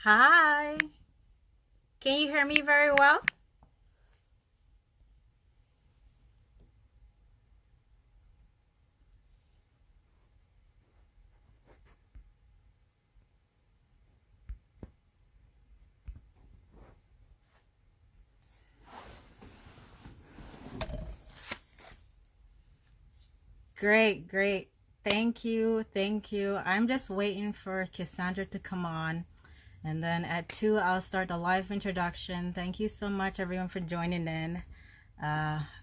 Hi. Can you hear me very well? Great, great. Thank you. Thank you. I'm just waiting for Cassandra to come on. And then at 2, I'll start the live introduction. Thank you so much, everyone, for joining in.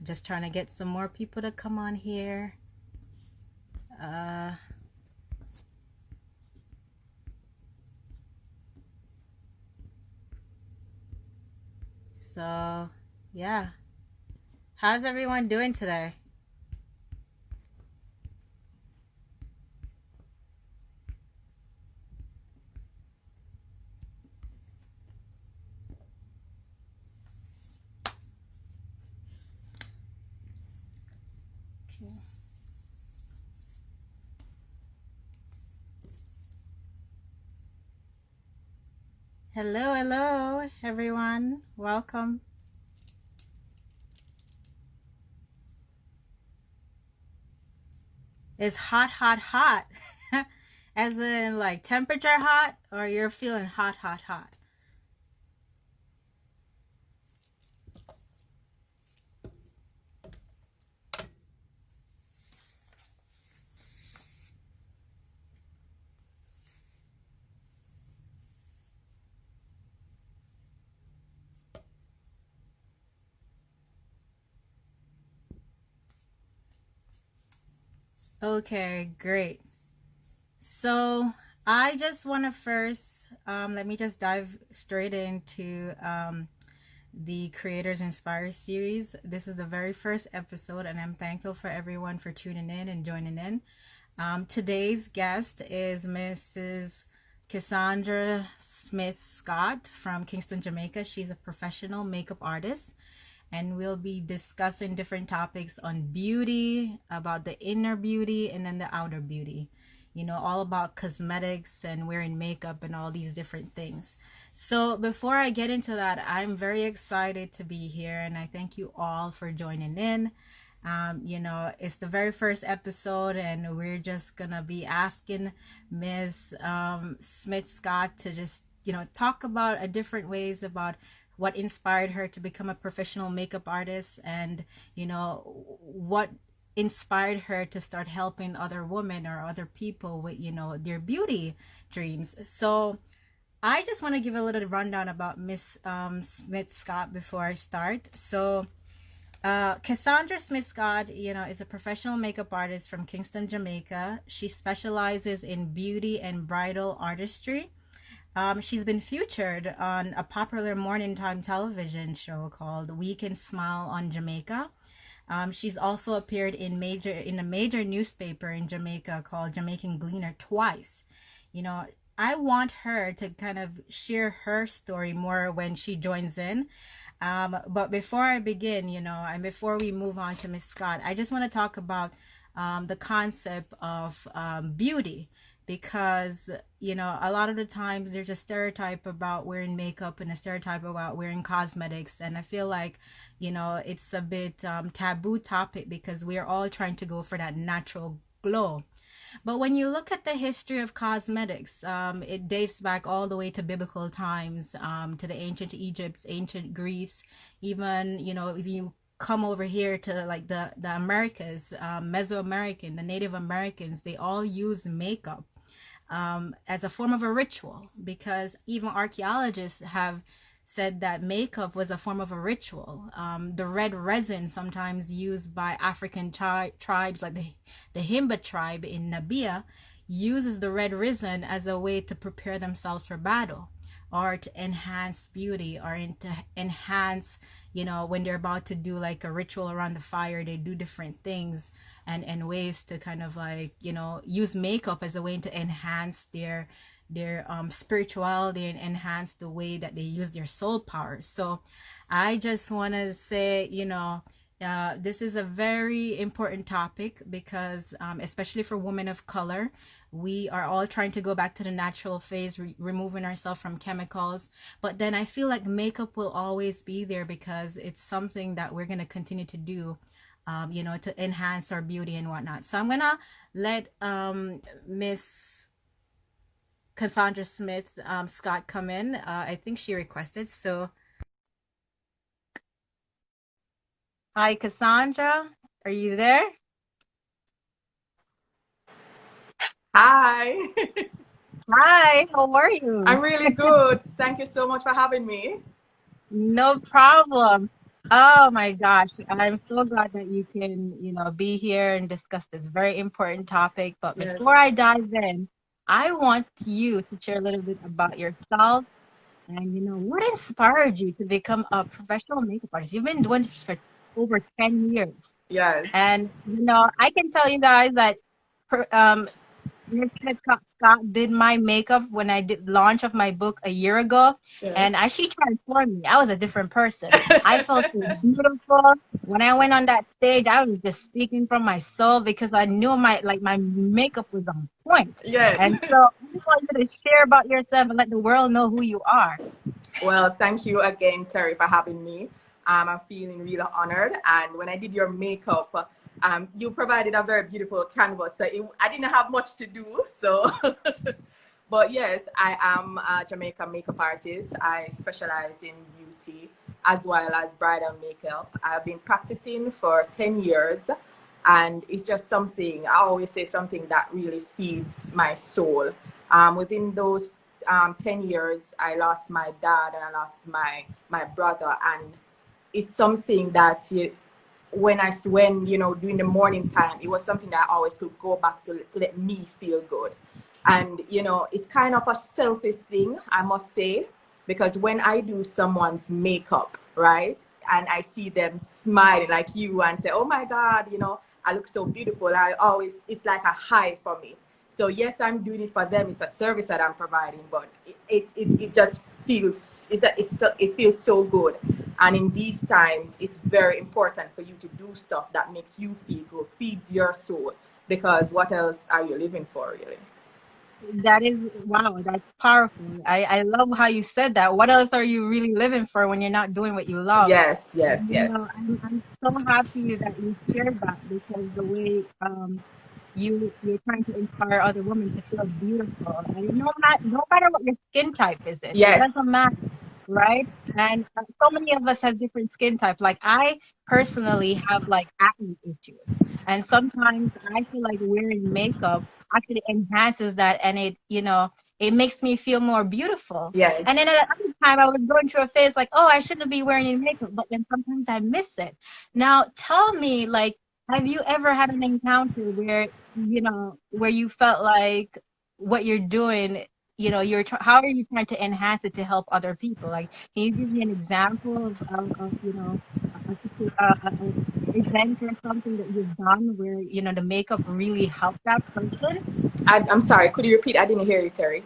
Just trying to get some more people to come on here. Uh, so, yeah. How's everyone doing today? Okay. Hello, hello, everyone. Welcome. It's hot, hot, hot. As in like temperature hot, or you're feeling hot, hot, hot. Okay, great. So I just want to first let me just dive straight into the Creators Inspire series. This is the very first episode, and I'm thankful for everyone for tuning in and joining in. Today's guest is Mrs. Cassandra Smith Scott from Kingston, Jamaica. She's a professional makeup artist, and we'll be discussing different topics on beauty, about the inner beauty, and then the outer beauty. You know, all about cosmetics and wearing makeup and all these different things. So, before I get into that, I'm very excited to be here, and I thank you all for joining in. It's the very first episode, and we're just gonna be asking Ms. Smith Scott to just, talk about a different ways about what inspired her to become a professional makeup artist, and, what inspired her to start helping other women or other people with, their beauty dreams. So, I just want to give a little rundown about Miss Smith Scott before I start. So, Cassandra Smith Scott, is a professional makeup artist from Kingston, Jamaica. She specializes in beauty and bridal artistry. She's been featured on a popular morning time television show called We Can Smile on Jamaica. She's also appeared in a major newspaper in Jamaica called Jamaican Gleaner twice. You know, I want her to kind of share her story more when she joins in. But before I begin, and before we move on to Miss Scott, I just want to talk about the concept of beauty, because a lot of the times there's a stereotype about wearing makeup and a stereotype about wearing cosmetics, and I feel like it's a bit taboo topic because we're all trying to go for that natural glow. But when you look at the history of cosmetics, it dates back all the way to biblical times, to the ancient Egypt, ancient Greece, even, if you come over here to like the Americas, Mesoamerican, the Native Americans, they all use makeup as a form of a ritual, because even archaeologists have said that makeup was a form of a ritual. The red resin, sometimes used by African tribes like the Himba tribe in Namibia, uses the red resin as a way to prepare themselves for battle, or to enhance beauty, or to enhance, when they're about to do like a ritual around the fire, they do different things and ways to kind of like, use makeup as a way to enhance their spirituality and enhance the way that they use their soul power. So I just want to say, This is a very important topic because, especially for women of color, we are all trying to go back to the natural phase, removing ourselves from chemicals. But then I feel like makeup will always be there because it's something that we're going to continue to do, to enhance our beauty and whatnot. So I'm going to let Miss Cassandra Smith Scott come in. I think she requested. So, hi, Cassandra. Are you there? Hi, Hi, how are you? I'm really good. Thank you so much for having me. No problem. Oh my gosh, I'm so glad that you can, be here and discuss this very important topic. But Yes, before I dive in, I want you to share a little bit about yourself and, what inspired you to become a professional makeup artist. You've been doing this for over 10 years. yes, And, I can tell you guys that per- um, Miss Smith Scott did my makeup when I did launch of my book a year ago, yes. and she transformed me. I was a different person. I felt so beautiful when I went on that stage. I was just speaking from my soul because I knew my makeup was on point. Yes. And so I just want you to share about yourself and let the world know who you are. Well, thank you again, Terry, for having me. I'm feeling really honored. And when I did your makeup, you provided a very beautiful canvas. So I didn't have much to do. So, but yes, I am a Jamaican makeup artist. I specialize in beauty as well as bridal makeup. I've been practicing for 10 years. And it's just something, I always say something that really feeds my soul. Within those 10 years, I lost my dad and I lost my brother. And it's something that when during the morning time, it was something that I always could go back to let me feel good. And it's kind of a selfish thing, I must say, because when I do someone's makeup, right, and I see them smiling like you and say, oh my God, I look so beautiful, it's like a high for me. So yes, I'm doing it for them. It's a service that I'm providing, but it just feels it feels so good. And in these times, it's very important for you to do stuff that makes you feel good, feeds your soul, because what else are you living for, really? That is, wow, that's powerful. I love how you said that. What else are you really living for when you're not doing what you love? Yes, yes, yes, I'm so happy that you shared that because the way you're trying to inspire other women to feel beautiful. And no matter what your skin type is, it yes, doesn't matter, right? And so many of us have different skin types. Like I personally have like acne issues, and sometimes I feel like wearing makeup actually enhances that, and it makes me feel more beautiful. yes. And then at other time, I was going through a phase like, oh, I shouldn't be wearing any makeup, but then sometimes I miss it. Now, tell me, like, have you ever had an encounter where you felt like what you're doing, how are you trying to enhance it to help other people? Like, can you give me an example of a event or something that you've done where, the makeup really helped that person? I'm sorry. Could you repeat? I didn't hear you, Terry.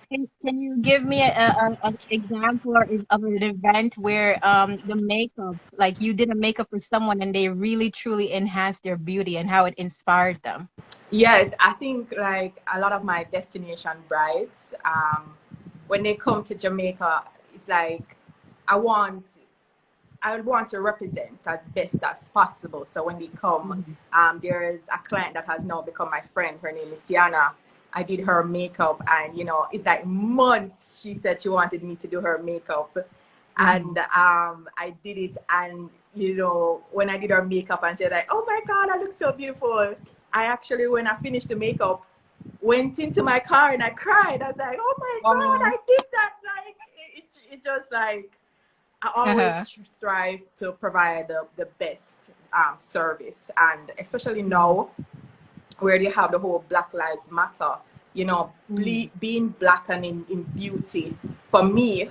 Can you give me an example of an event where the makeup, like you did a makeup for someone and they really truly enhanced their beauty and how it inspired them? Yes, I think like a lot of my destination brides, when they come to Jamaica, it's like I want I want to represent as best as possible. So when they come, Mhm. there is a client that has now become my friend. Her name is Sienna. I did her makeup, and it's like months. She said she wanted me to do her makeup, and Mhm. I did it. And when I did her makeup, and she's like, "Oh my God, I look so beautiful." I actually, when I finished the makeup, went into my car and I cried. I was like, "Oh my God, Oh. I did that!" Like it just like I always Uh-huh. strive to provide the best service, and especially Mhm. now where you have the whole Black Lives Matter, Mhm. being black and in beauty, for me,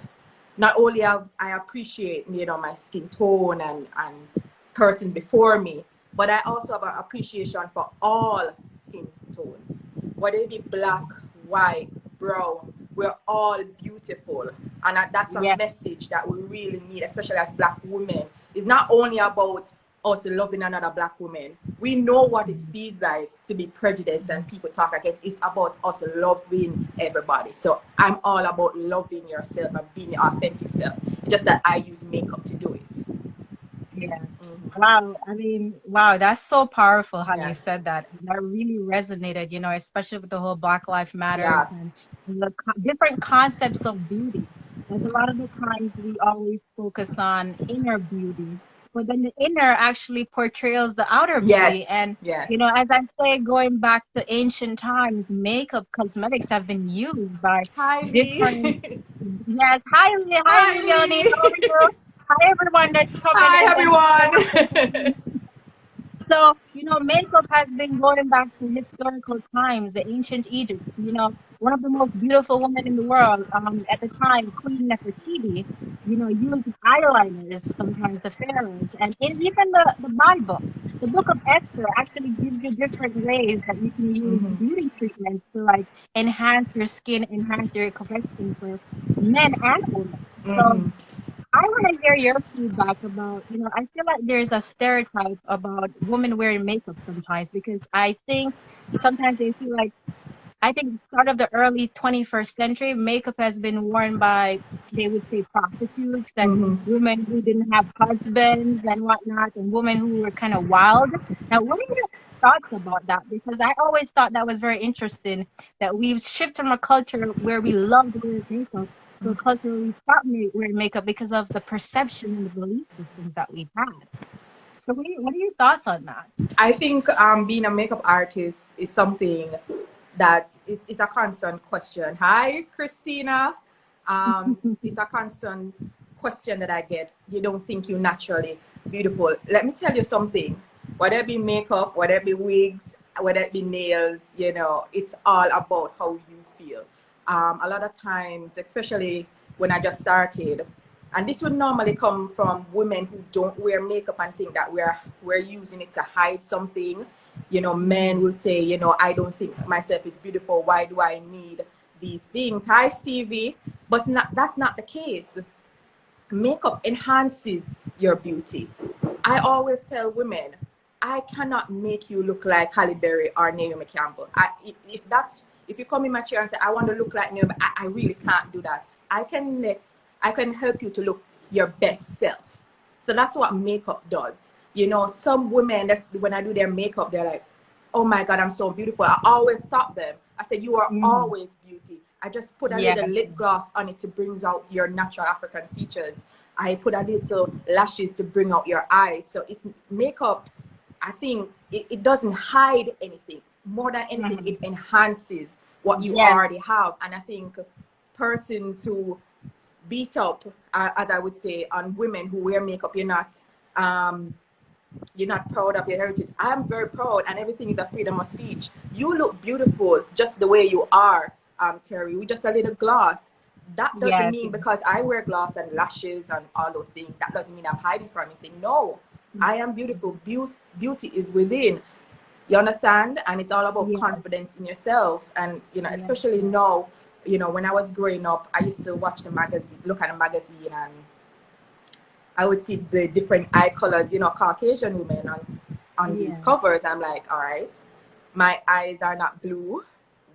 not only have I appreciate, my skin tone and person before me, but I also have an appreciation for all skin tones. Whether it be black, white, brown, we're all beautiful. And that's a Yes. message that we really need, especially as black women. It's not only about us loving another black woman. We know what it feels like to be prejudiced and people talk against. It's about us loving everybody. So I'm all about loving yourself and being your authentic self. It's just that I use makeup to do it. Yeah. Wow. I mean, wow, that's so powerful how you Yes. said that. That really resonated, especially with the whole Black Lives Matters Yes. and the different concepts of beauty. Like a lot of the times we always focus on inner beauty, but then the inner actually portrays the outer Yes. beauty. And, Yes. as I say, going back to ancient times, makeup, cosmetics have been used by Hi, different, Lee. yes, hi, Hi, Leonie, how are Lee. you? Hi, everyone that's coming Hi, in. Thank you so much for everyone. coming. So, makeup has been going back to historical times, the ancient Egypt. One of the most beautiful women in the world, at the time, Queen Nefertiti, used eyeliners, sometimes the pharaohs, and even the Bible. The book of Esther actually gives you different ways that you can use beauty treatments to like enhance your skin, enhance your complexion for men and women. So I want to hear your feedback about, I feel like there's a stereotype about women wearing makeup sometimes because I think sometimes they feel like, I think start of the early 21st century, makeup has been worn by, they would say, prostitutes and women who didn't have husbands and whatnot, and women who were kind of wild. Now, what are your thoughts about that? Because I always thought that was very interesting that we've shifted from a culture where we loved wearing makeup to a culture where we stopped wearing makeup because of the perception and the belief systems that we've had. So, what are your thoughts on that? I think being a makeup artist is something that it's a constant question. Hi, Christina. It's a constant question that I get. You don't think you're naturally beautiful. Let me tell you something. Whether it be makeup, whether it be wigs, whether it be nails, it's all about how you feel. A lot of times, especially when I just started, and this would normally come from women who don't wear makeup and think that we're using it to hide something. Men will say, I don't think myself is beautiful. Why do I need these things? Hi, Stevie. But that's not the case. Makeup enhances your beauty. I always tell women, I cannot make you look like Halle Berry or Naomi Campbell. If you come in my chair and say I want to look like Naomi, I really can't do that. I can help you to look your best self. So that's what makeup does. Some women, when I do their makeup, they're like, oh my God, I'm so beautiful. I always stop them. I say, you are always beauty. I just put a Yeah. little lip gloss on it to bring out your natural African features. I put a little lashes to bring out your eyes. So it's makeup. I think it doesn't hide anything. More than anything, it enhances what you Yes. already have. And I think persons who beat up, as I would say, on women who wear makeup, you're not proud of your heritage. I'm very proud, and everything is a freedom of speech. You look beautiful just the way you are, Terry. With just a little gloss. That doesn't Yes. mean because I wear gloss and lashes and all those things, that doesn't mean I'm hiding from anything. No, I am beautiful. Beauty is within. You understand? And it's all about Yes. confidence in yourself. And, especially now, when I was growing up, I used to watch the magazine, look at the magazine, and I would see the different eye colors, Caucasian women on these covers. I'm like, all right, my eyes are not blue.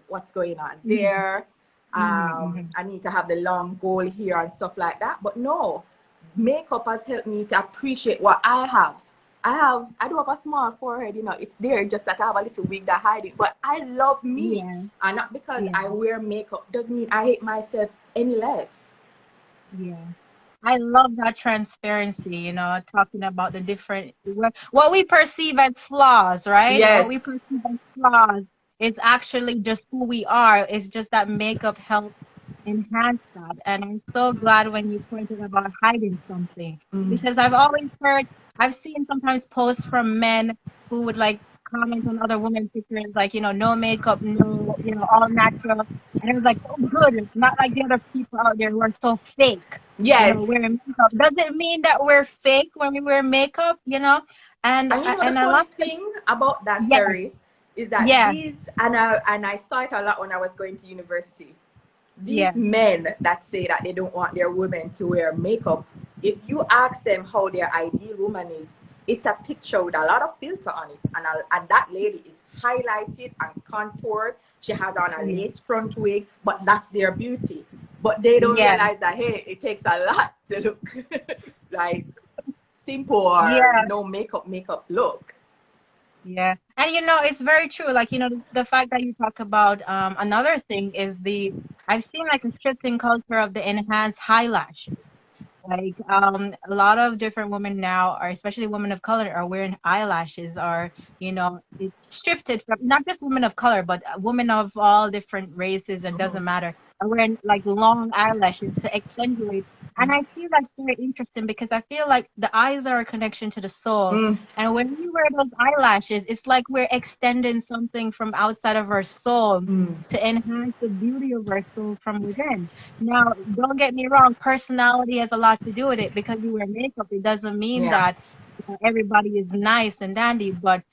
What's going on there? I need to have the long gold hair and stuff like that. But no, makeup has helped me to appreciate what I have. I do have a small forehead, it's there, just that I have a little wig that hide it. But I love me. Yeah. And not because Yeah. I wear makeup doesn't mean I hate myself any less. Yeah. I love that transparency, talking about the different, what we perceive as flaws, right? What we Yes. perceive as flaws is actually just who we are. It's just that makeup helps enhance that. And I'm so glad when you pointed about hiding something because I've seen sometimes posts from men who would like comment on other women's pictures, like, no makeup, no, all natural. And it was like, oh, good. Not like the other people out there who are so fake, Yes. wearing makeup. Does it mean that we're fake when we wear makeup? And And the and I funny love thing about that, yeah, Terry, is that yeah, and I saw it a lot when I was going to university. These yeah, men that say that they don't want their women to wear makeup, if you ask them how their ideal woman is, it's a picture with a lot of filter on it, and that lady is highlighted and contoured. She has on a lace front wig, but that's their beauty. But they don't Yeah, realize that, hey, it takes a lot to look like simple or yeah, no makeup look. yeah. And it's very true. Like, the fact that you talk about another thing is I've seen like a shift in culture of the enhanced high lashes. Like a lot of different women now, or especially women of color, are wearing eyelashes, or it shifted from not just women of color, but women of all different races, and doesn't matter, are wearing like long eyelashes to accentuate. And I feel that's very interesting because I feel like the eyes are a connection to the soul. Mm, And when we wear those eyelashes, it's like we're extending something from outside of our soul mm, to enhance the beauty of our soul from within. Now, don't get me wrong, personality has a lot to do with it. Because you wear makeup, it doesn't mean yeah. that everybody is nice and dandy. But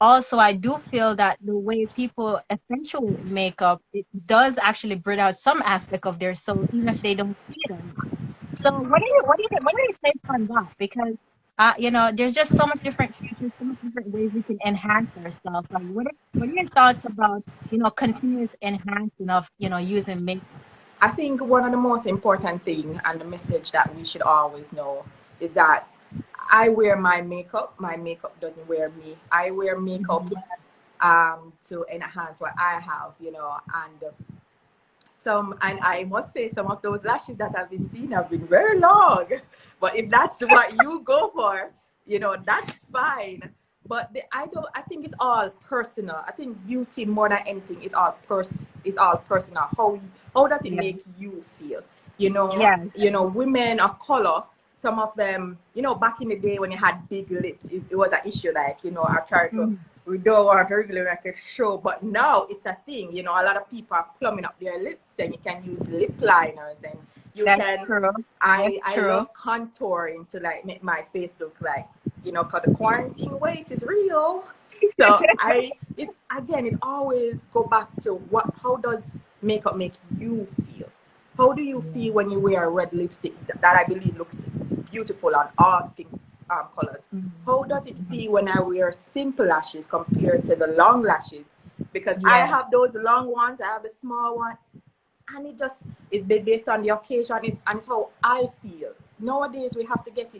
also, I do feel that the way people accentuate makeup, it does actually bring out some aspect of their soul, even if they don't see it or not. So what do you think on that? Because there's just so much different features, so much different ways we can enhance ourselves. Like what are your thoughts about, continuous enhancing of, using makeup? I think one of the most important thing and the message that we should always know is that I wear my makeup. My makeup doesn't wear me. I wear makeup Yeah. to enhance what I have, and and I must say some of those lashes that I've been seeing have been very long. But if that's what you go for, that's fine. But I think it's all personal. I think beauty more than anything is it's all personal. How does it Yeah. make you feel? You know, Yeah. women of color, some of them, back in the day when you had big lips, it was an issue. Like, I tried to, Mhm. we don't want to really like a show, but now it's a thing. A lot of people are plumbing up their lips, and you can use lip liners, and you That's can. true. That's I true. love contouring to like make my face look like, cause the quarantine weight is real. So it again, it always go back to how does makeup make you feel? How do you Yeah. feel when you wear a red lipstick that I believe looks beautiful on all skin colors? Mhm. How does it Mhm. feel when I wear simple lashes compared to the long lashes? Because I Yeah. have those long ones, I have the small one, and it's based on the occasion, and it's how I feel. Nowadays, we have to get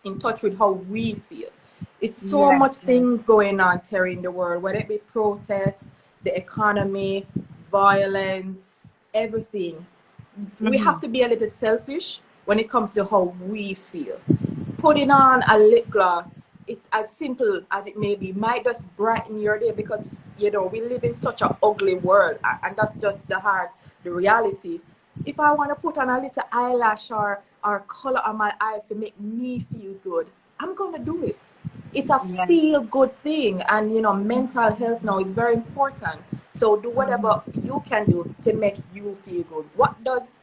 in touch with how we feel. It's so Yes. much Yes. things going on, Terry, in the world, whether it be protests, the economy, violence, everything. We have Mhm. to be a little selfish when it comes to how we feel. Putting on a lip gloss, it's as simple as it may be, might just brighten your day because we live in such an ugly world, and that's just the reality. If I want to put on a little eyelash or color on my eyes to make me feel good, I'm gonna do it. It's a Yeah. feel good thing, and mental health now is very important. So do Mhm. whatever you can do to make you feel good. What does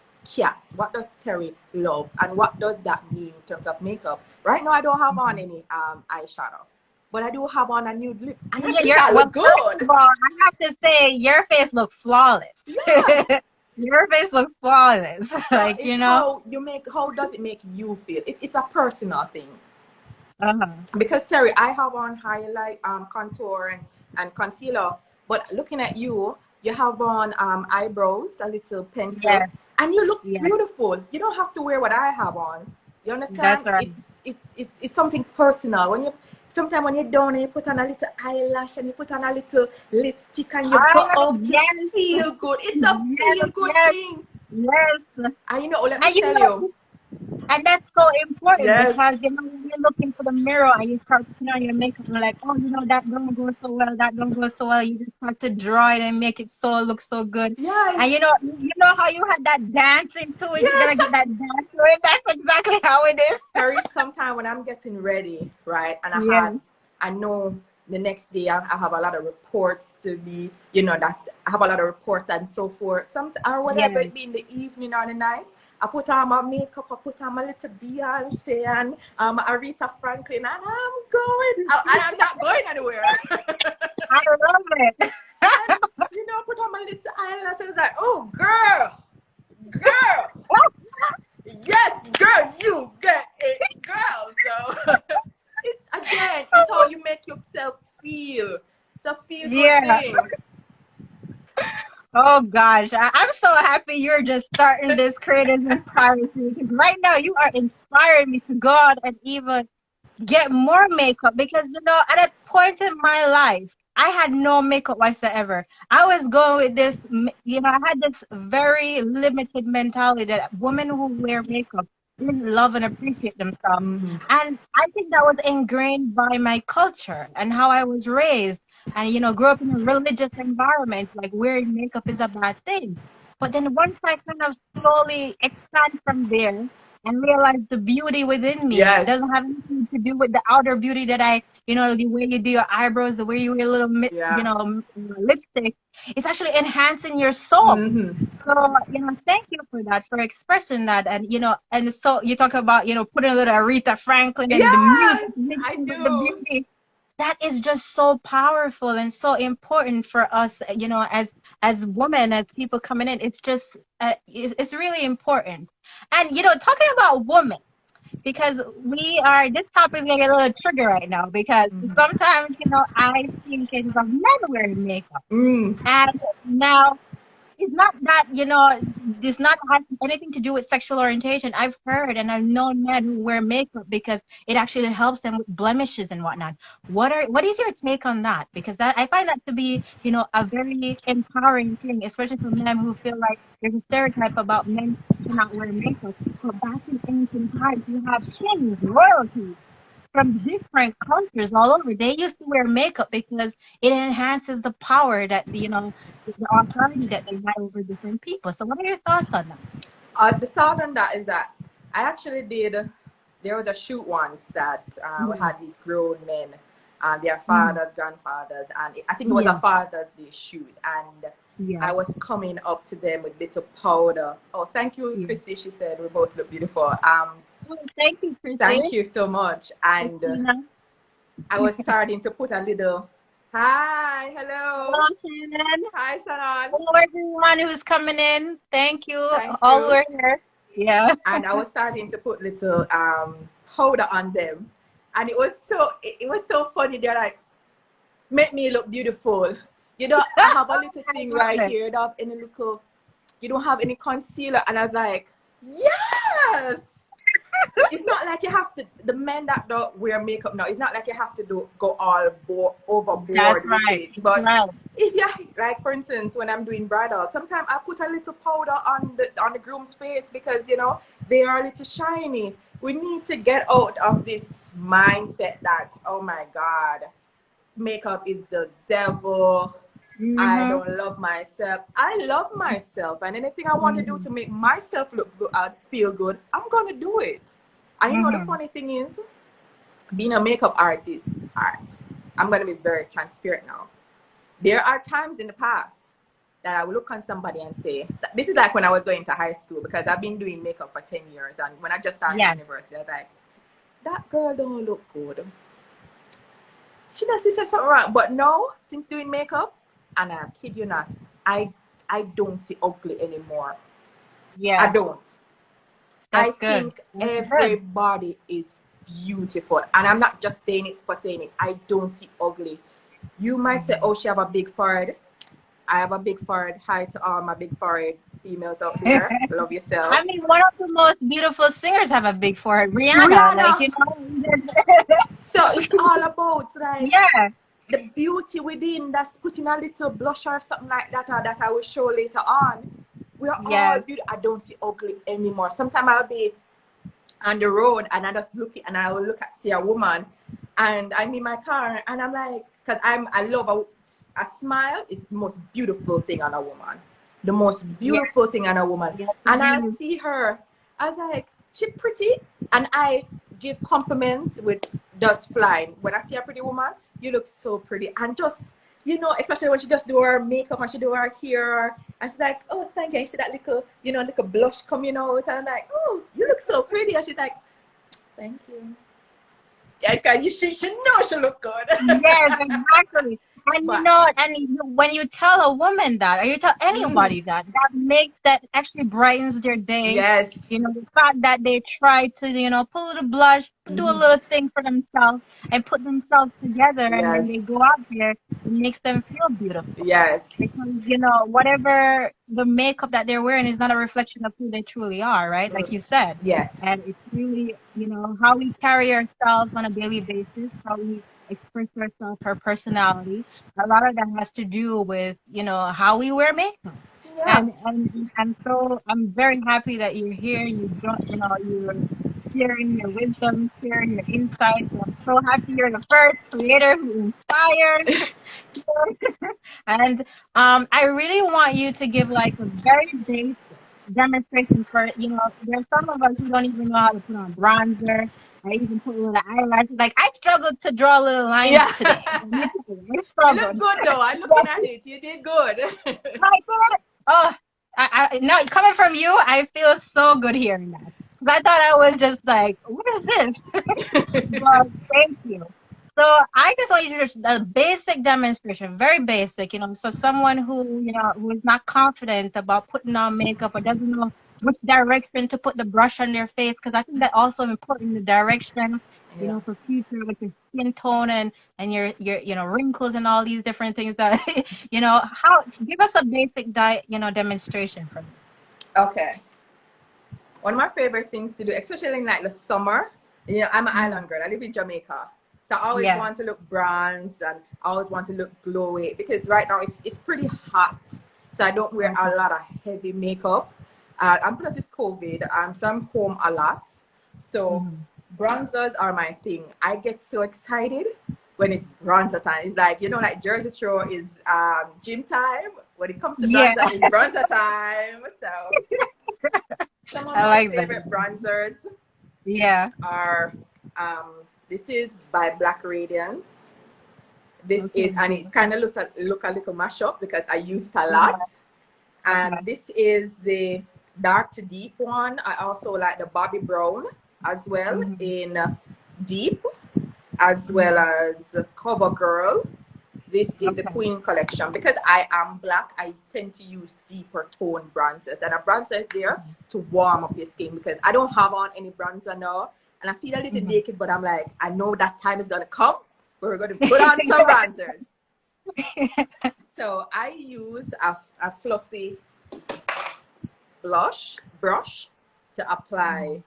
what does Terry love, and what does that mean in terms of makeup? Right now, I don't have on Mhm. any eyeshadow, but I do have on a nude lip, and I Yeah, think I well, look first good. of all, I have to say your face look flawless. Yeah. Your face look flawless. So Like, it's how does it make you feel? It's a personal thing. uh-huh. Because Terry, I have on highlight, contour, and concealer, but looking at you, you have on eyebrows, a little pencil, Yes, and you look yes, beautiful. You don't have to wear what I have on. You that's understand? right. It's something personal. Sometimes when you're down and you put on a little eyelash and you put on a little lipstick and you I go know, out, you yes, feel good. It's a yes, feel good yes, thing. yes. And let me And tell you, and that's so important yes, because when you look into the mirror and you start putting on your makeup and like, oh, that don't go so well, that don't go so well. You just start to draw it and make it so look so good. yes, And you know how you had that dancing to it. You gotta yes. get that dance to it. That's exactly how it is. There is sometime when I'm getting ready, right? And Yeah, I know the next day I have a lot of reports to be, that I have a lot of reports and so forth. Or whatever yeah. it be in the evening or the night. I put on my makeup, I put on my little Beyonce and Aretha Franklin, and I'm going, and I'm not going anywhere. I love it. And put on my little eyelash and it's like, oh girl, yes, girl, you get it, girl. So It's a feel good Yeah. thing. Oh gosh, I'm so happy you're just starting this creators inspiring because right now you are inspiring me to go out and even get more makeup because at a point in my life I had no makeup whatsoever. I was going with this I had this very limited mentality that women who wear makeup didn't love and appreciate themselves, Mm-hmm. and I think that was ingrained by my culture and how I was raised, and grew up in a religious environment, like wearing makeup is a bad thing. But then once I kind of slowly expand from there and realize the beauty within me Yes. doesn't have anything to do with the outer beauty that the way you do your eyebrows, the way you wear a little, Yeah. lipstick. It's actually enhancing your soul. Mm-hmm. So, thank you for that, for expressing that. And, and so you talk about, putting a little Aretha Franklin and the music Yes, mixed I in with the do. beauty. That is just so powerful and so important for us, as women, as people coming in. It's just, it's really important. And, talking about women, because this topic is going to get a little trigger right now because Mm-hmm. sometimes, I see cases of men wearing makeup. Mm. And now it's not that, it's not has anything to do with sexual orientation. I've heard and I've known men who wear makeup because it actually helps them with blemishes and whatnot. What is your take on that? Because I find that to be, a very empowering thing, especially for men who feel like there's a stereotype about men cannot wear makeup. But back in ancient times, you have kings, royalty from different cultures all over. They used to wear makeup because it enhances the power that the authority that they had over different people. So, what are your thoughts on that? The thought on that is that I actually did. There was a shoot once that we Yeah, had these grown men, and their mm, fathers, grandfathers, and I think it was a yeah, Father's Day shoot. And yeah, I was coming up to them with little powder. Oh, thank you, yeah. Chrissy. She said we both look beautiful. Oh, thank you, Chrissy. Thank you so much. And Christina. I was starting to put a little. Hi, hello, Hello, Shannon. hi, Shannon. Hello, everyone who's coming in. Thank you, Thank all who you. are here. Yeah. And I was starting to put little powder on them, and it was so funny. They're like, make me look beautiful. I have a little I thing love right it. here. You don't have any concealer, and I was like, yes. It's not like you have to. The men that don't wear makeup now, it's not like you have to go all That's overboard with right. it. That's But right. if you like, for instance, when I'm doing bridal, sometimes I put a little powder on the groom's face because they are a little shiny. We need to get out of this mindset that, oh my God, makeup is the devil. I Mm-hmm. don't love myself. I love myself, and anything I want to do Mm-hmm. to make myself look good, feel good, I'm gonna do it. And the Mm-hmm. funny thing is, being a makeup artist, I'm gonna be very transparent now. There are times in the past that I will look on somebody and say, this is like when I was going to high school because I've been doing makeup for 10 years, and when I just started Yeah. university, I was like, that girl don't look good. She does this something wrong. But now, since doing makeup, and I kid you not, I I don't see ugly anymore. I Yeah. don't. I That's good. think That's good. everybody is beautiful. And I'm not just saying it for saying it. I don't see ugly. You might say, oh, she have a big forehead. I have a big forehead. Hi to all my big forehead females out there. Love I yourself. mean, one of the most beautiful singers have a big forehead, Rihanna. Like, Rihanna. So it's all about like yeah, the beauty within that's putting a little blush or something like that, or that I will show later on. We are all yes, beautiful. I don't see ugly anymore. Sometimes I'll be on the road and I just look it and I will see a woman and I'm in my car and I'm like, because I love a smile is the most beautiful thing on a woman. The most yes, beautiful thing on a woman. yes, And I it is. see her, I was like, she pretty. And I give compliments with dust flying. When I see a pretty woman, you look so pretty. And just, especially when she just do her makeup and she do her hair. And she's like, oh, thank you. I see that little blush coming out. And I'm like, oh, you look so pretty. And she's like, thank you. Yeah, because she knows she look good. Yes, exactly. And But when you tell a woman that, or you tell mhm, anybody that, that actually brightens their day. yes, The fact that they try to, put a little blush, do a mhm, little thing for themselves, and put themselves together, and yes, then they go out there, it makes them feel beautiful. yes, Because, whatever the makeup that they're wearing is not a reflection of who they truly are, right? Like you said. yes, And it's really, how we carry ourselves on a daily basis, how we express ourselves, our personality. A lot of that has to do with, how we wear makeup. yeah. And so I'm very happy that you're here. You're sharing your wisdom, sharing your insights. I'm so happy you're the first creator who inspires. And I really want you to give like a very basic demonstration for, there's some of us who don't even know how to put on bronzer. I even put a little eyelashes. Like I struggled to draw little lines Yeah. today. I You look struggled. good though. I'm looking at it. You did good. I did. Oh, now coming from you, I feel so good hearing that. 'Cause I thought I was just like, what is this? But thank you. So I just want you to just a basic demonstration, very basic, so someone who is not confident about putting on makeup or doesn't know which direction to put the brush on their face, because I think that also important, the direction, Yeah. for future with your skin tone and your wrinkles and all these different things that how give us a basic demonstration for me. Okay. One of my favorite things to do, especially in like the summer, I'm an Mm, island girl. I live in Jamaica. So I always yeah. want to look bronze and I always want to look glowy because right now it's pretty hot. So I don't wear Okay. a lot of heavy makeup. And plus it's COVID, so I'm home a lot. So Hmm. bronzers are my thing. I get so excited when it's bronzer time. It's like, like Jersey Shore is gym time. When it comes to Yeah, bronzer, it's bronzer time. So some of I my like that. favorite bronzers Yeah. are this is by Black Radiance. This Okay. is, and Good. it kind of look a little mashup because I use it a Yeah. lot. Okay. And this is the dark to deep one. I also like the Bobby Brown as well Mm-hmm. in deep, as well Mm-hmm. as Cover Girl. This is the Okay. Queen collection. Because I am black, I tend to use deeper tone bronzers. And a bronzer is there to warm up your skin because I don't have on any bronzer now. And I feel a little Mm-hmm. naked, but I'm like, I know that time is going to come where we're going to put on some bronzers. So I use a fluffy brush to apply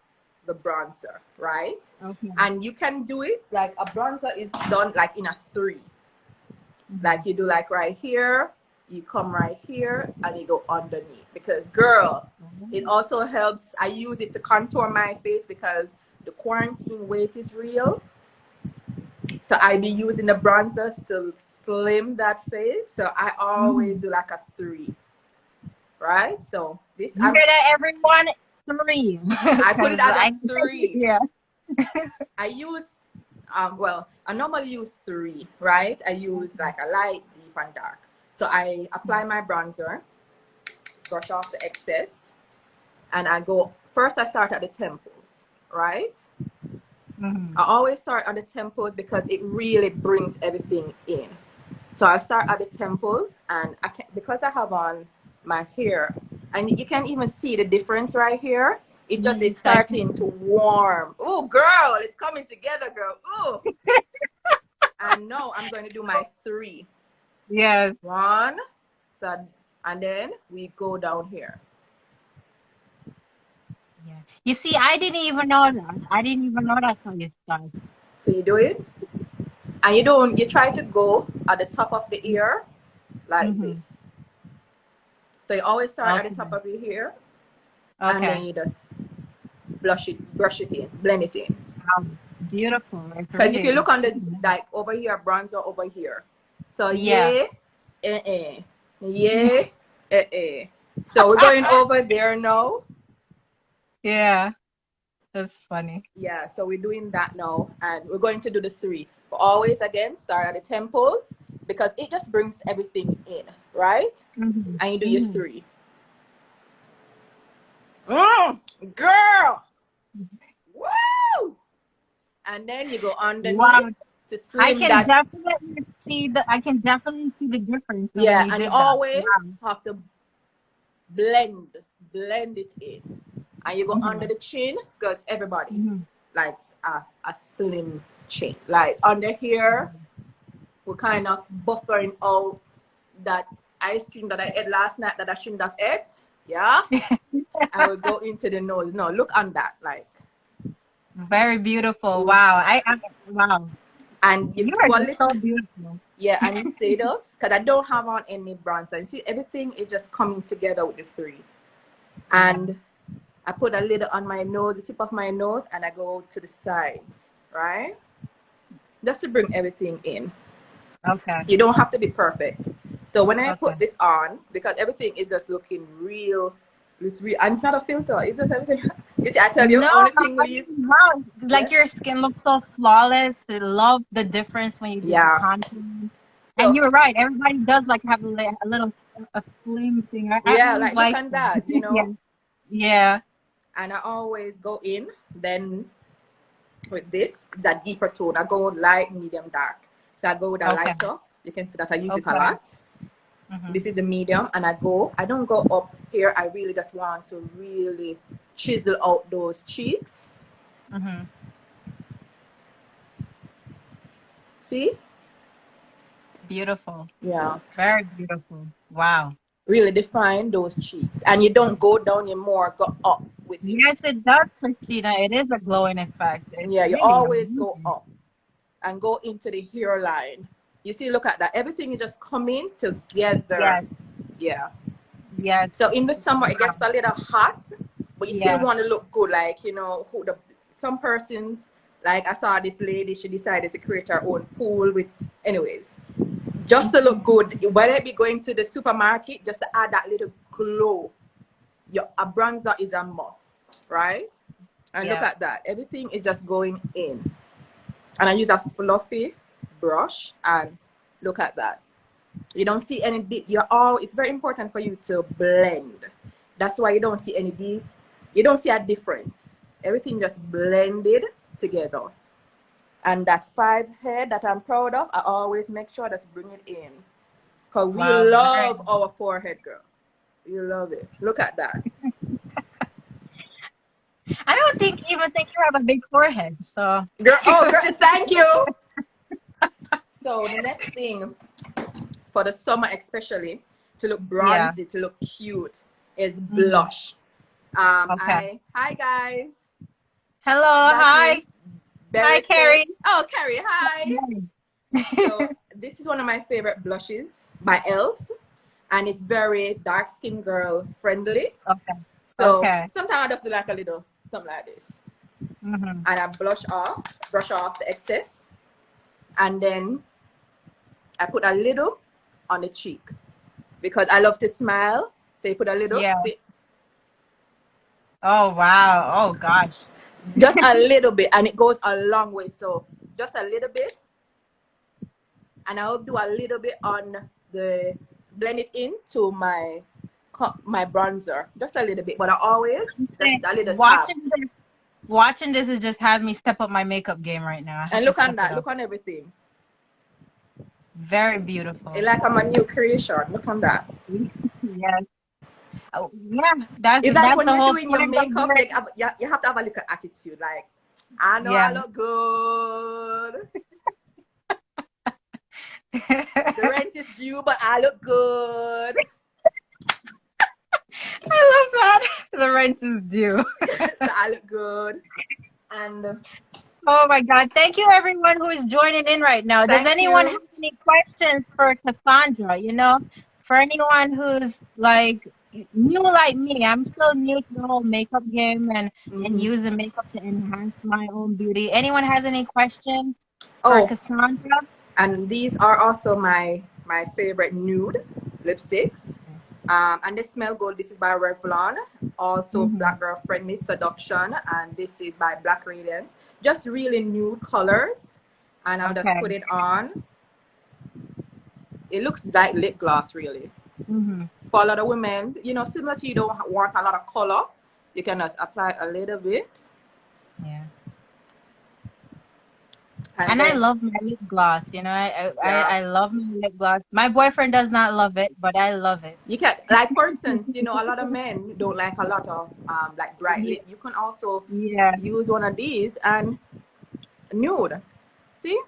the bronzer, right? Okay. And you can do it like a bronzer is done like in a 3. Mm-hmm. Like you do like right here, you come right here and you go underneath. Because girl, it also helps. I use it to contour my face because the quarantine weight is real. So I be using the bronzers to slim that face. So I always Mm-hmm. do like a 3, right? So this You hear that, everyone? 3. I put it Because at a 3. yeah. I use well, I normally use 3, right? I use like a light, deep, and dark. So I apply my bronzer, brush off the excess, and I go first. I start at the temples, right? Mm-hmm. I always start at the temples because it really brings everything in. So I start at the temples, and I can because I have on my hair, and you can even see the difference right here. It's just Yes, it's I starting to warm. Oh, girl, it's coming together, girl. Oh, and now I'm going to do my 3. yes. 1, so, and then we go down here. Yeah. You see, I didn't even know that. I didn't even know that's how you start. So you do it, and you try to go at the top of the ear like Mm-hmm. this. So you always start at the Okay. top of your ear, and then Okay. you just brush it in, blend it in. Beautiful. It's Because if you really. look on the like over here, bronzer over here. So Yeah. yeah, yeah, So we're going over there now. Yeah. That's funny. Yeah, so we're doing that now, and we're going to do the 3. But always again, start at the temples because it just brings everything in, right? Mm-hmm. And you do your Mm-hmm. 3. Girl, woo! And then you go Wow. underneath. to I slim can that. definitely see the difference when Yeah, you and you did that. always Wow. have to blend it in. And you go under Hmm. the chin because everybody Hmm. likes a slim chin. Like under here, we're kind of buffering out that ice cream that I ate last night that I shouldn't have ate. Yeah. I will go into the nose. No, look on that. Like, Very beautiful. ooh. Wow. Wow. And you You are do a just so little, beautiful. yeah, and you say those because I don't have on any bronzer. You see, everything is just coming together with the three. Yeah. And I put a little on my nose, the tip of my nose, and I go to the sides, right? Just to bring everything in. Okay. You don't have to be perfect. So when I Okay. put this on, because everything is just looking real, it's real, and it's not a filter. It's just everything. You see, I tell you, No, only thing I leave. mean, wow. Yeah, Like your skin looks so flawless. I love the difference when you did the yeah. contour. And So you're right. Everybody does like have a little a slim thing. I yeah, always like look like on that. that, you Yeah. know. Yeah. And I always go in. Then with this, it's a deeper tone. I go light, medium, dark. So I go with a Okay. lighter. You can see that I use it a Okay. lot. Hmm. This is the medium, and I don't go up here. I really just want to really chisel out those cheeks. Hmm. See? Beautiful. Yeah. Very beautiful. Wow. Really define those cheeks. And you don't go down, you more go up with it. Yes, it does, Christina. It is a glowing effect. It's Yeah, you really always go amazing. up and go into the hairline. You see, look at that. Everything is just coming together. Yes. Yeah. Yes. So in the summer, it Wow. gets a little hot, but you still Yeah. want to look good. Like, some persons, like I saw this lady, she decided to create her own pool with, anyways, just to look good. Whether it be going to the supermarket, just to add that little glow. A bronzer is a must, right? And look Yeah. at that. Everything is just going in. And I use a fluffy brush, and look at that. You don't see any deep. It's very important for you to blend. That's why you don't see any deep. You don't see a difference. Everything just blended together. And that 5 head that I'm proud of, I always make sure to bring it in. Because we Wow. Very. love our forehead, girl. We love it. Look at that. I don't even think you have a big forehead. So Girl, oh, girl, thank you. So the next thing for the summer, especially to look yeah. bronzy, to look cute, is Hmm. blush. Okay. Hi guys. Hello. That Hi. is Hi, Berete. Carrie. Oh, Carrie, hi. So this is one of my favorite blushes by Elf, and it's very dark skin girl friendly. Okay. So Okay. sometimes I have to like a little something like this, Hmm. and I brush off the excess, and then I put a little on the cheek because I love to smile. So you put a little, Yeah. see, Oh, wow. Oh, gosh. just a little bit, and it goes a long way. So just a little bit, and I'll do a little bit on the blend it into my bronzer, just a little bit. But I always just a little tap. Watching this is just having me step up my makeup game right now. I have And to look on step it that. up. Look on everything. Very It's beautiful. like I'm a new creation. Look on that. Yes. Oh, yeah. That's It's like that's when the you're whole doing your point of makeup, your. you have to have a little attitude. Like, I know Yeah. I look good. The rent is due, but I look good. I love that. The rent is due. So I look good. And Oh my God. Thank you everyone who is joining in right now. Does thank anyone have you. any questions for Cassandra? For anyone who's like new like me, I'm still new to the whole makeup game and Hmm. using makeup to enhance my own beauty. Anyone has any questions for Oh, Cassandra? and these are also my favorite nude lipsticks. And they smell good. This is by Revlon, also Mm-hmm. Black Girl Friendly Seduction, and this is by Black Radiance. Just really nude colors, and I'll just Okay. put it on. It looks like lip gloss, really. Mm-hmm. For a lot of women, similar to you don't want a lot of color, you can just apply a little bit, Yeah. And And I then, love my lip gloss. yeah, I love my lip gloss. My boyfriend does not love it, but I love it. you can, like, for instance, a lot of men don't like a lot of like bright Yeah. lip. You can also Yeah. use one of these and nude. See?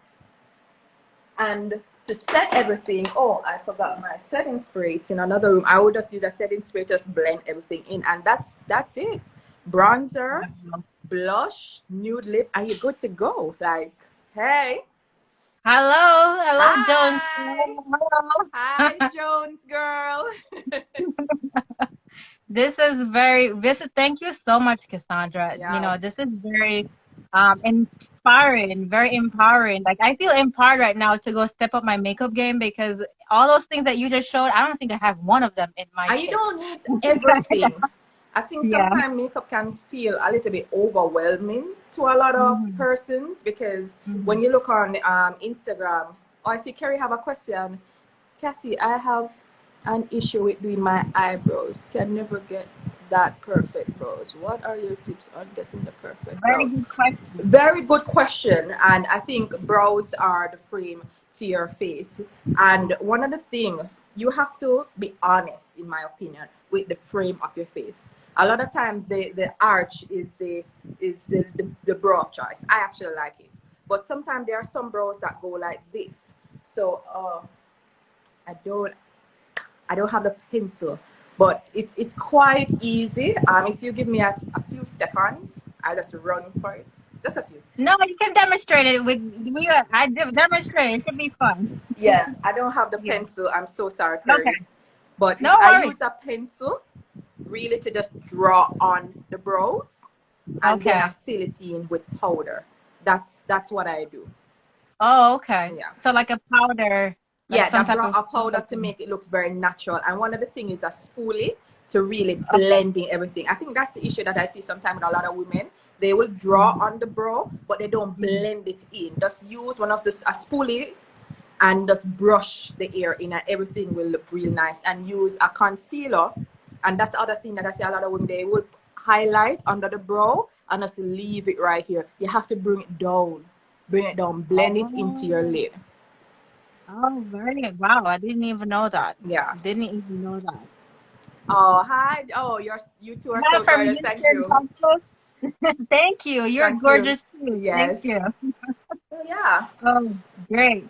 And to set everything, oh, I forgot my setting spray. It's in another room. I would just use a setting spray, just blend everything in, and that's it. Bronzer, blush, nude lip, and you're good to go. Like, hey, Hello, Jones. hi, Hello. hi, Jones girl. Thank you so much, Cassandra. Yeah. This is very inspiring, very empowering. Like I feel empowered right now to go step up my makeup game because all those things that you just showed, I don't think I have one of them in my And you kit. don't need everything. I think Yeah. sometimes makeup can feel a little bit overwhelming to a lot of Hmm. persons because Hmm. when you look on Instagram, oh, I see Kerry have a question. Cassie, I have an issue with doing my eyebrows. Can never get that perfect brows. What are your tips on getting the perfect Very brows? good question. Very good question. And I think brows are the frame to your face. And one of the things, you have to be honest, in my opinion, with the frame of your face. A lot of times the arch is the brow of choice. I actually like it. But sometimes there are some brows that go like this. So I don't I don't have the pencil, but it's quite easy. If you give me a few seconds, I'll just run for it. Just a few. No, you can demonstrate it with I demonstrate. It should be fun. Yeah, I don't have the Yeah. pencil. I'm so sorry, Okay. Curry. But No I worries. use a pencil really to just draw on the brows, and then I Okay. fill it in with powder. That's what I do. Oh, okay. Yeah. So like a powder, like Yeah, some that type brought of a powder to foundation. make it look very natural. And one of the things is a spoolie to really blending everything. I think that's the issue that I see sometimes with a lot of women. They will draw Mhm. on the brow, but they don't Mhm. blend it in. Just use one of a spoolie and just brush the hair in, and everything will look real nice. And use a concealer. And that's the other thing that I see a lot of women, they will highlight under the brow and just leave it right here. You have to bring it down. Bring it down, blend it into your Oh, lid. wow. I didn't even know that. Yeah. Didn't even know that. Oh, hi. Oh, you two are Hi so from gorgeous. Thank Houston, you. Texas. Thank you. You're Thank you. gorgeous too. Thank Yes. you. So, yeah. Oh, great.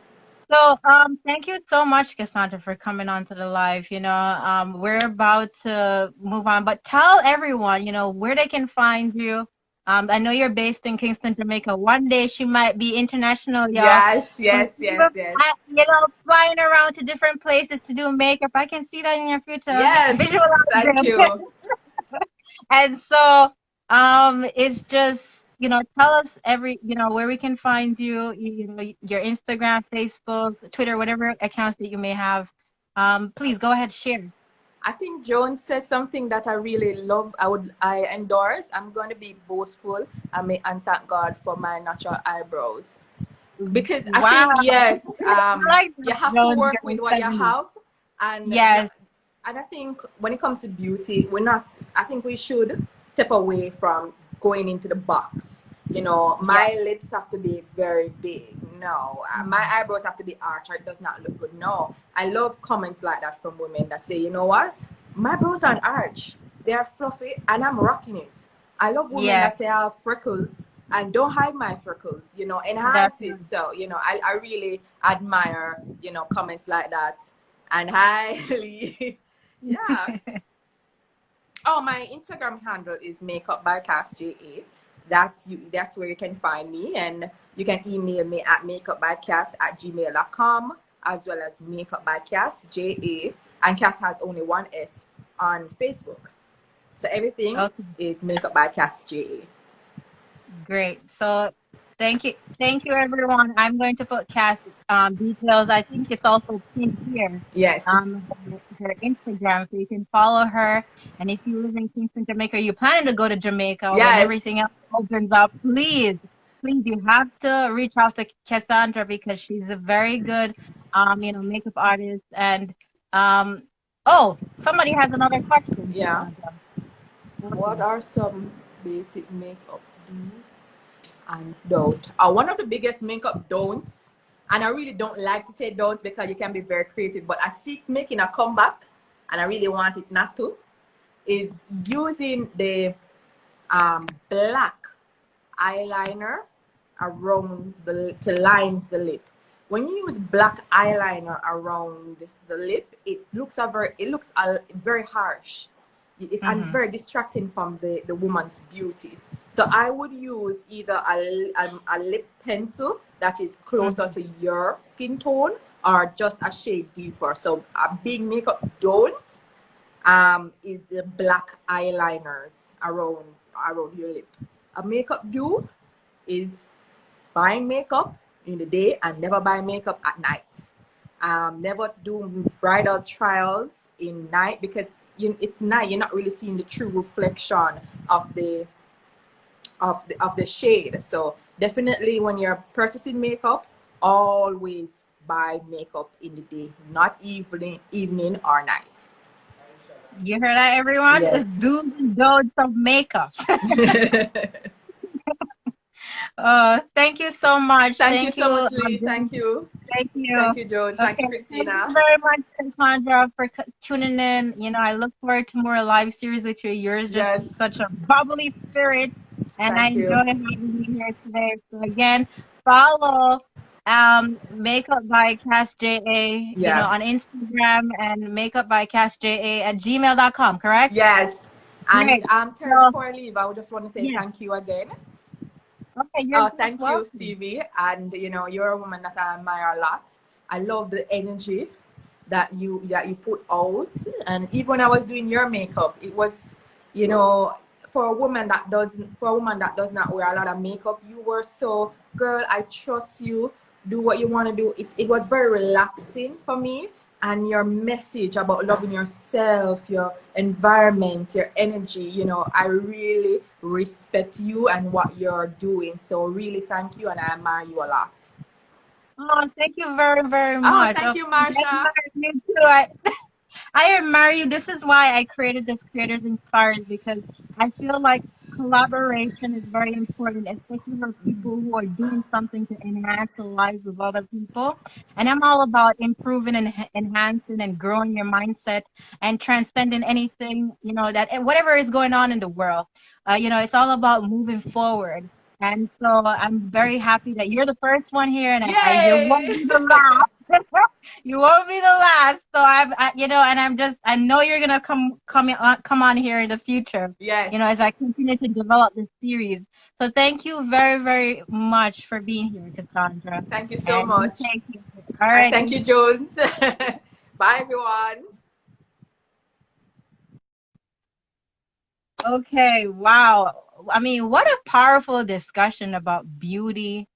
So, thank you so much, Cassandra, for coming on to the live. We're about to move on, but tell everyone, where they can find you. I know you're based in Kingston, Jamaica. One day she might be international, y'all. Yes, So, yes, yes, yes. flying around to different places to do makeup. I can see that in your future. Yes. Visualize Thank it. you. And so, it's just, tell us where we can find you, your Instagram, Facebook, Twitter, whatever accounts that you may have. Please go ahead, share. I think Joan said something that I really love. I endorse. I'm going to be boastful and thank God for my natural eyebrows. Because I Wow. think, yes, I like you that, have to Jones work Girl with what you 70. have. And Yes. I think when it comes to beauty, I think we should step away from going into the box. Yes. My lips have to be very big. No, my Mm. eyebrows have to be arched or it does not look good. No, I love comments like that from women that say, you know what, my brows aren't arched, they are fluffy and I'm rocking it. I love women Yes, that say I have freckles and don't hide my freckles, enhance it. definitely. So, I really admire, comments like that. And highly, yeah. Oh, my Instagram handle is makeup by Cass JA. That's where you can find me, and you can email me at makeupbycass@gmail.com, as well as makeup by Cass JA. And Cass has only one S on Facebook. So everything Okay. is makeup by Cass JA. Great. So thank you everyone. I'm going to put Cass details. I think it's also pinned here. Yes. Her Instagram, so you can follow her. And if you live in Kingston, Jamaica, you're planning to go to Jamaica when Yes. everything else opens up, please, you have to reach out to Cassandra because she's a very good makeup artist. And oh, somebody has another question, Yeah. Cassandra. What Okay. are some basic makeup do's? and don't. One of the biggest makeup don'ts, and I really don't like to say don'ts because you can be very creative, but I see it making a comeback, and I really want it not to, is using the black eyeliner around to line the lip. When you use black eyeliner around the lip, it looks very harsh. And it's very distracting from the woman's beauty. So I would use either a lip pencil that is closer to your skin tone or just a shade deeper. So a big makeup don't is the black eyeliners around your lip. A makeup do is buying makeup in the day and never buy makeup at night. Never do bridal trials in night because it's night. You're not really seeing the true reflection of the shade. So definitely when you're purchasing makeup, always buy makeup in the day, not evening or night. You heard that, everyone? Yes. It's do's and don'ts of makeup. Thank you so much. Thank you so much, Lee. Thank you. Thank you. Thank you, Joan. Thank you, Okay, Christina. thank you very much, Casandra, for tuning in. You know, I look forward to more live series with you. Yours just Yes. such a bubbly spirit, and I Thank you. enjoy having you here today. So again, follow Makeup by Cass JA, you know, on Instagram, and Makeup by Cass JA at gmail.com, correct? Yes. And Great. Terry, So, before I leave, I would just want to say yeah. thank you again. Okay, you're just Thank you, welcome. Stevie. And you know, you're a woman that I admire a lot. I love the energy that you put out. And even when I was doing your makeup, it was, you know, for a woman that does not wear a lot of makeup, you were so, girl, I trust you. Do what you want to do. It was very relaxing for me. And your message about loving yourself, your environment, your energy, you know, I really respect you and what you're doing. So really thank you, and I admire you a lot. Oh, thank you very, very much. Thank you, I Marsha. admire you too. I admire you. This is why I created this Creators Inspired, because I feel like collaboration is very important, especially for people who are doing something to enhance the lives of other people. And I'm all about improving and enhancing and growing your mindset and transcending anything, you know, that whatever is going on in the world. You know, it's all about moving forward. And so I'm very happy that you're the first one here, and you won't be the last. You won't be the last. So you know, and I know you're gonna come on here in the future. Yes. You know, as I continue to develop this series. So thank you very, very much for being here, Casandra. Thank you so much. Thank you. All right. Thank you, Jones. Bye, everyone. Okay. Wow. I mean, what a powerful discussion about beauty,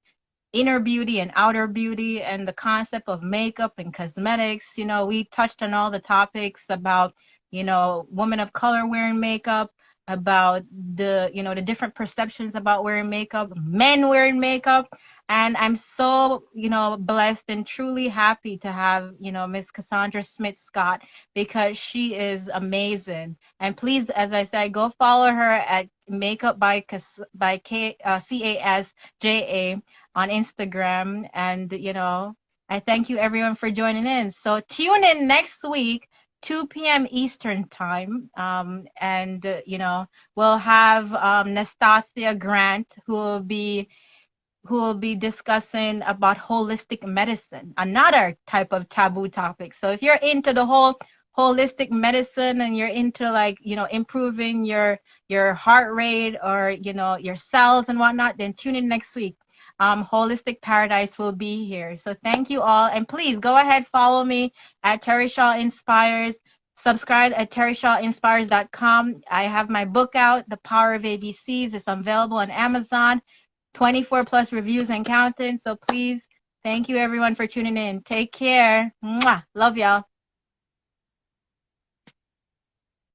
inner beauty and outer beauty, and the concept of makeup and cosmetics. You know, we touched on all the topics about, you know, women of color wearing makeup, about the, you know, the different perceptions about wearing makeup, men wearing makeup. And I'm so, you know, blessed and truly happy to have, you know, Miss Casandra Smith Scott, because she is amazing. And please, as I said, go follow her at Makeup by CASJA on Instagram. And, you know, I thank you everyone for joining in. So tune in next week, 2 p.m. Eastern time. You know, we'll have Nastasia Grant, who will be discussing about holistic medicine, another type of taboo topic. So if you're into the whole holistic medicine and you're into, like, you know, improving your heart rate, or, you know, your cells and whatnot, then tune in next week. Holistic Paradise will be here. So thank you all. And please go ahead, follow me at Terry Shaw Inspires. Subscribe at terryshawinspires.com. I have my book out, The Power of ABCs. It's available on Amazon. 24 plus reviews and counting. So please, thank you everyone for tuning in. Take care. Mwah. Love y'all.